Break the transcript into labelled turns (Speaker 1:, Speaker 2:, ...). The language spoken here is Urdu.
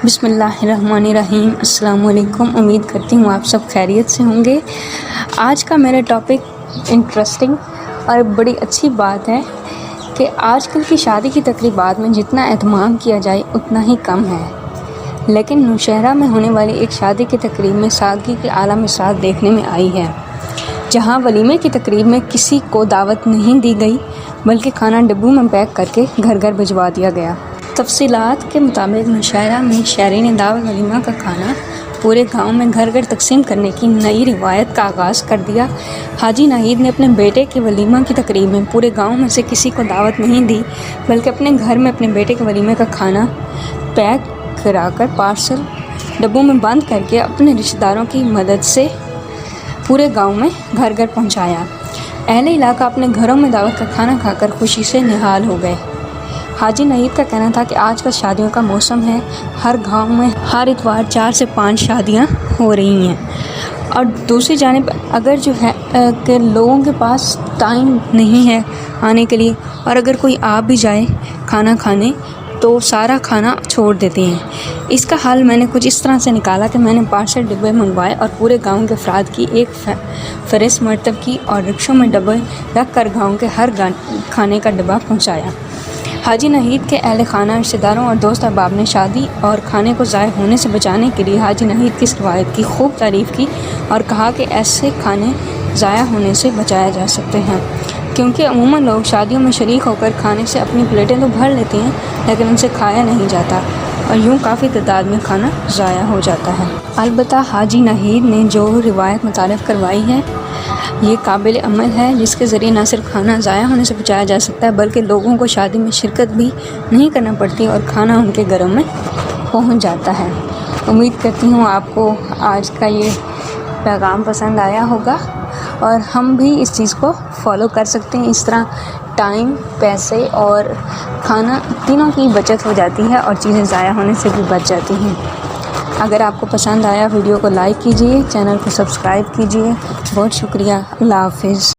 Speaker 1: بسم اللہ الرحمن الرحیم۔ السلام علیکم، امید کرتی ہوں آپ سب خیریت سے ہوں گے۔ آج کا میرا ٹاپک انٹرسٹنگ اور بڑی اچھی بات ہے کہ آج کل کی شادی کی تقریبات میں جتنا اہتمام کیا جائے اتنا ہی کم ہے، لیکن نوشہرہ میں ہونے والی ایک شادی کی تقریب میں سادگی کی اعلیٰ مثال دیکھنے میں آئی ہے، جہاں ولیمے کی تقریب میں کسی کو دعوت نہیں دی گئی بلکہ کھانا ڈبوں میں پیک کر کے گھر گھر بھجوا دیا گیا۔ تفصیلات کے مطابق نوشہرہ میں شہرین دعوت ولیمہ کا کھانا پورے گاؤں میں گھر گھر تقسیم کرنے کی نئی روایت کا آغاز کر دیا۔ حاجی ناہید نے اپنے بیٹے کے ولیمہ کی تقریب میں پورے گاؤں میں سے کسی کو دعوت نہیں دی بلکہ اپنے گھر میں اپنے بیٹے کے ولیمے کا کھانا پیک کرا کر پارسل ڈبوں میں بند کر کے اپنے رشتہ داروں کی مدد سے پورے گاؤں میں گھر گھر پہنچایا۔ اہل علاقہ اپنے گھروں میں دعوت کا کھانا کھا کر خوشی سے نہال ہو گئے۔ حاجی ناہید کا کہنا تھا کہ آج کل شادیوں کا موسم ہے، ہر گاؤں میں ہر اتوار 4 سے 5 شادیاں ہو رہی ہیں، اور دوسری جانب اگر جو ہے کہ لوگوں کے پاس ٹائم نہیں ہے آنے کے لیے، اور اگر کوئی آ بھی جائے کھانا کھانے تو سارا کھانا چھوڑ دیتے ہیں۔ اس کا حل میں نے کچھ اس طرح سے نکالا کہ میں نے پارسل ڈبے منگوائے اور پورے گاؤں کے افراد کی ایک فہرست مرتب کی اور رکشوں میں ڈبے رکھ کر گاؤں کے ہر کھانے کا ڈبہ پہنچایا۔ حاجی ناہید کے اہل خانہ، رشتہ داروں اور دوست احباب نے شادی اور کھانے کو ضائع ہونے سے بچانے کے لیے حاجی ناہید کی اس روایت کی خوب تعریف کی اور کہا کہ ایسے کھانے ضائع ہونے سے بچایا جا سکتے ہیں، کیونکہ عموماً لوگ شادیوں میں شریک ہو کر کھانے سے اپنی پلیٹیں تو بھر لیتے ہیں لیکن ان سے کھایا نہیں جاتا اور یوں کافی تعداد میں کھانا ضائع ہو جاتا ہے۔ البتہ حاجی ناہید نے جو روایت متعارف کروائی ہے یہ قابل عمل ہے، جس کے ذریعے نہ صرف کھانا ضائع ہونے سے بچایا جا سکتا ہے بلکہ لوگوں کو شادی میں شرکت بھی نہیں کرنا پڑتی اور کھانا ان کے گھروں میں پہنچ جاتا ہے۔ امید کرتی ہوں آپ کو آج کا یہ پیغام پسند آیا ہوگا اور ہم بھی اس چیز کو فالو کر سکتے ہیں۔ اس طرح ٹائم، پیسے اور کھانا تینوں کی بچت ہو جاتی ہے اور چیزیں ضائع ہونے سے بھی بچ جاتی ہیں۔ اگر آپ کو پسند آیا ویڈیو کو لائک کیجیے، چینل کو سبسکرائب کیجیے۔ بہت شکریہ، اللہ حافظ۔